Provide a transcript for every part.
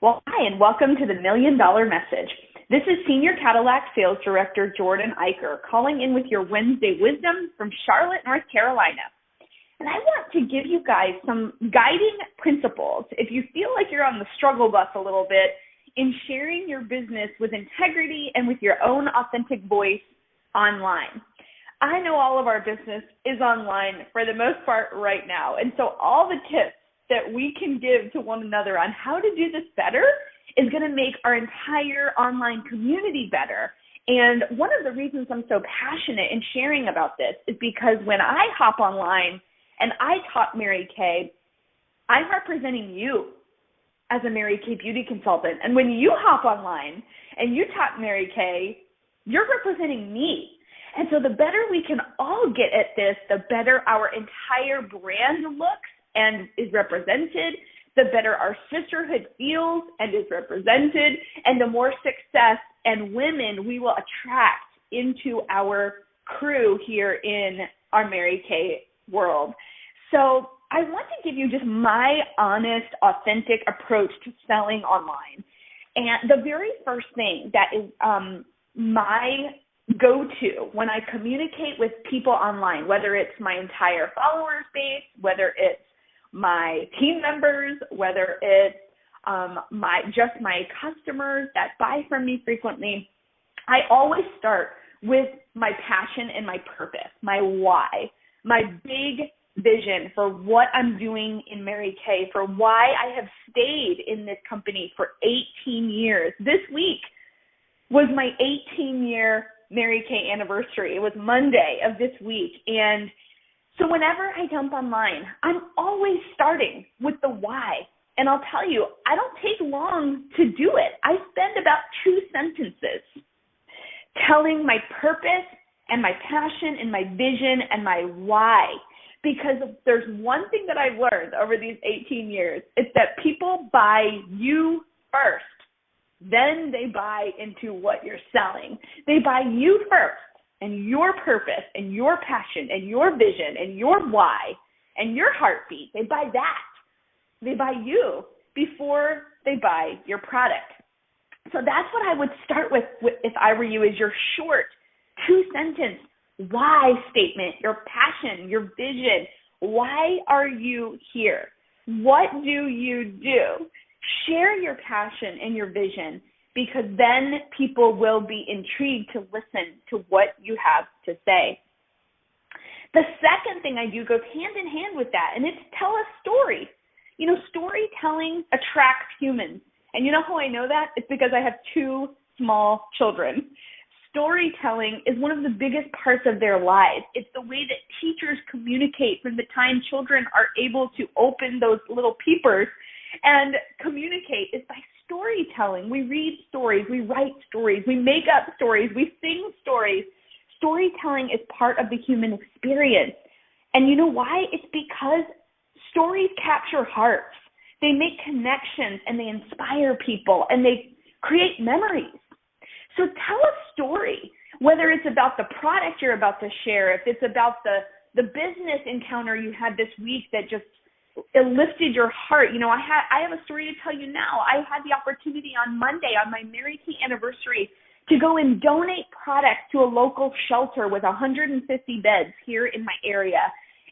Well, hi, and welcome to the $1 Million Message. This is Senior Cadillac Sales Director Jordan Eicher calling in with your Wednesday wisdom from Charlotte, North Carolina. And I want to give you guys some guiding principles if you feel like you're on the struggle bus a little bit in sharing your business with integrity and with your own authentic voice online. I know all of our business is online for the most part right now, and so all the tips that we can give to one another on how to do this better is going to make our entire online community better. And one of the reasons I'm so passionate in sharing about this is because when I hop online and I talk Mary Kay, I'm representing you as a Mary Kay beauty consultant. And when you hop online and you talk Mary Kay, you're representing me. And so the better we can all get at this, the better our entire brand looks and is represented, the better our sisterhood feels and is represented, and the more success and women we will attract into our crew here in our Mary Kay world. So I want to give you just my honest, authentic approach to selling online. And the very first thing that is my go-to when I communicate with people online, whether it's my entire followers base, whether it's my team members, whether it's my customers that buy from me frequently, I always start with my passion and my purpose, my why, my big vision for what I'm doing in Mary Kay, for why I have stayed in this company for 18 years. This week was my 18-year Mary Kay anniversary. It was Monday of this week, and so whenever I jump online, I'm always starting with the why. And I'll tell you, I don't take long to do it. I spend about 2 sentences telling my purpose and my passion and my vision and my why. Because if there's one thing that I've learned over these 18 years, it's that people buy you first. Then they buy into what you're selling. They buy you first. And your purpose and your passion and your vision and your why and your heartbeat, they buy that. They buy you before they buy your product. So that's what I would start with if I were you, is your short 2-sentence why statement, your passion, your vision. Why are you here? What do you do? Share your passion and your vision, because then people will be intrigued to listen to what you have to say. The second thing I do goes hand in hand with that, and it's tell a story. You know, storytelling attracts humans. And you know how I know that? It's because I have 2 small children. Storytelling is one of the biggest parts of their lives. It's the way that teachers communicate from the time children are able to open those little peepers and communicate is by storytelling. We read stories, we write stories, we make up stories, we sing stories. Storytelling is part of the human experience. And you know why? It's because stories capture hearts. They make connections and they inspire people and they create memories. So tell a story, whether it's about the product you're about to share, if it's about the business encounter you had this week that just it lifted your heart. You know, I have a story to tell you now. I had the opportunity on Monday, on my Mary Kay anniversary, to go and donate products to a local shelter with 150 beds here in my area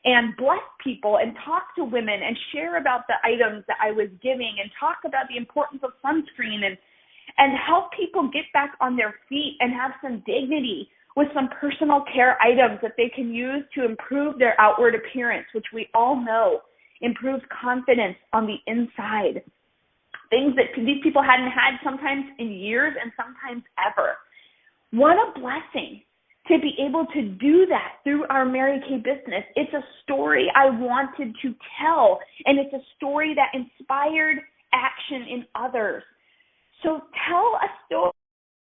and bless people and talk to women and share about the items that I was giving and talk about the importance of sunscreen and help people get back on their feet and have some dignity with some personal care items that they can use to improve their outward appearance, which we all know improves confidence on the inside. Things that these people hadn't had sometimes in years and sometimes ever. What a blessing to be able to do that through our Mary Kay business. It's a story I wanted to tell, and it's a story that inspired action in others. So tell a story.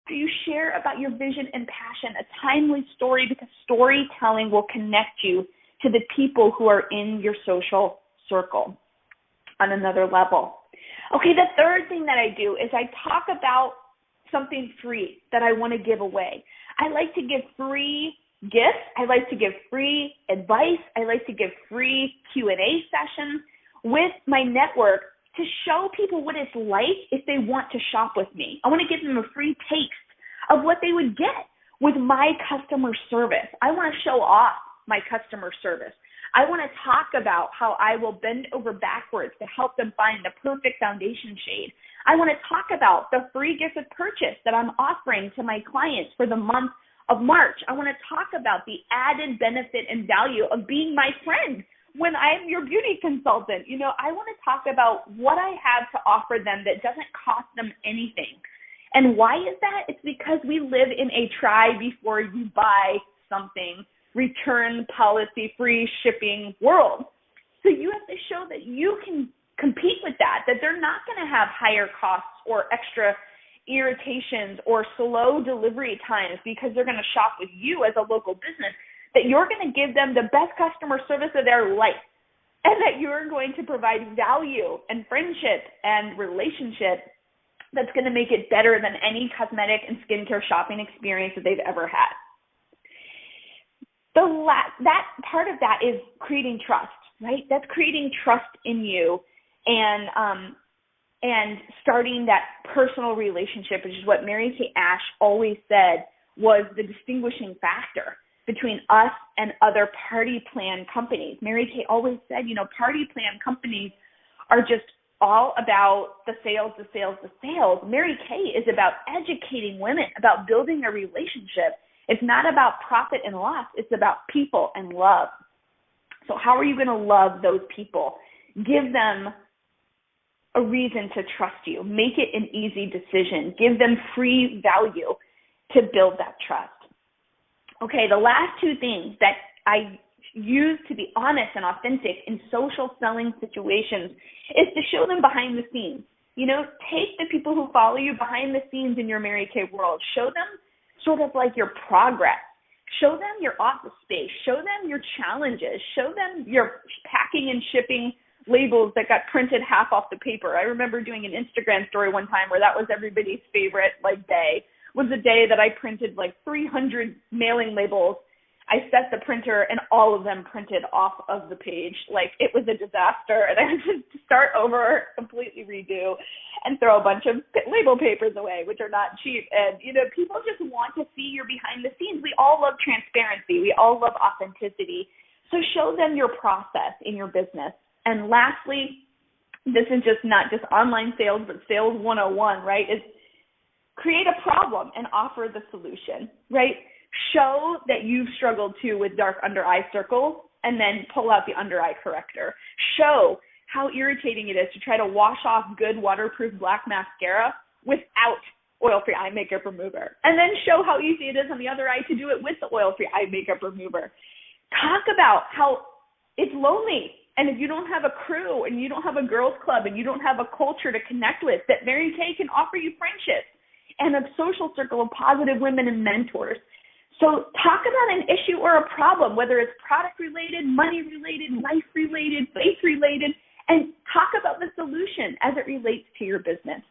You share about your vision and passion, a timely story, because storytelling will connect you to the people who are in your social circle on another level. Okay, the third thing that I do is I talk about something free that I want to give away. I like to give free gifts. I like to give free advice. I like to give free Q&A sessions with my network to show people what it's like if they want to shop with me. I want to give them a free taste of what they would get with my customer service. I want to show off my customer service. I want to talk about how I will bend over backwards to help them find the perfect foundation shade. I want to talk about the free gift of purchase that I'm offering to my clients for the month of March. I want to talk about the added benefit and value of being my friend when I'm your beauty consultant. I want to talk about what I have to offer them that doesn't cost them anything. And why is that? It's because we live in a try before you buy something, return policy, free shipping world. So you have to show that you can compete with that they're not going to have higher costs or extra irritations or slow delivery times because they're going to shop with you as a local business, that you're going to give them the best customer service of their life, and that you're going to provide value and friendship and relationship that's going to make it better than any cosmetic and skincare shopping experience that they've ever had. That part of that is creating trust, right? That's creating trust in you and starting that personal relationship, which is what Mary Kay Ash always said was the distinguishing factor between us and other party plan companies. Mary Kay always said, party plan companies are just all about the sales, the sales, the sales. Mary Kay is about educating women, about building a relationship. It's not about profit and loss. It's about people and love. So how are you going to love those people? Give them a reason to trust you. Make it an easy decision. Give them free value to build that trust. Okay, the last two things that I use to be honest and authentic in social selling situations is to show them behind the scenes. Take the people who follow you behind the scenes in your Mary Kay world. Show them sort of like your progress. Show them your office space. Show them your challenges. Show them your packing and shipping labels that got printed half off the paper. I remember doing an Instagram story one time where that was everybody's favorite day. Was the day that I printed 300 mailing labels. I set the printer and all of them printed off of the page. It was a disaster, and I had to start over, completely redo, and throw a bunch of label papers away, which are not cheap. And, people just want to see your behind the scenes. We all love transparency. We all love authenticity. So show them your process in your business. And lastly, this is not just online sales, but sales 101, right, is create a problem and offer the solution, right? Show that you've struggled too with dark under eye circles and then pull out the under eye corrector. Show how irritating it is to try to wash off good waterproof black mascara without oil-free eye makeup remover. And then show how easy it is on the other eye to do it with the oil-free eye makeup remover. Talk about how it's lonely. And if you don't have a crew and you don't have a girls club and you don't have a culture to connect with, that Mary Kay can offer you friendships and a social circle of positive women and mentors. So talk about an issue or a problem, whether it's product-related, money-related, life-related, faith-related, and talk about the solution as it relates to your business.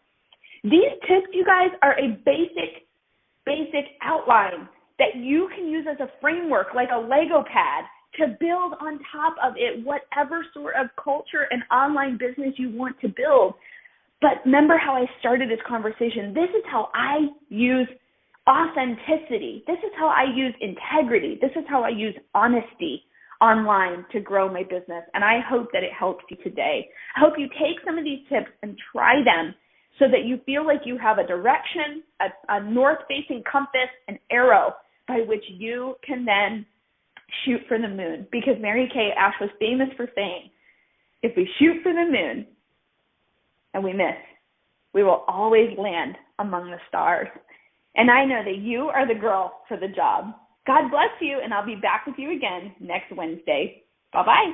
These tips, you guys, are a basic outline that you can use as a framework, like a Lego pad, to build on top of it whatever sort of culture and online business you want to build. But remember how I started this conversation. This is how I use authenticity. This is how I use integrity. This is how I use honesty online to grow my business. And I hope that it helps you today. I hope you take some of these tips and try them so that you feel like you have a direction, a north-facing compass, an arrow by which you can then shoot for the moon. Because Mary Kay Ash was famous for saying, if we shoot for the moon and we miss, we will always land among the stars. And I know that you are the girl for the job. God bless you, and I'll be back with you again next Wednesday. Bye-bye.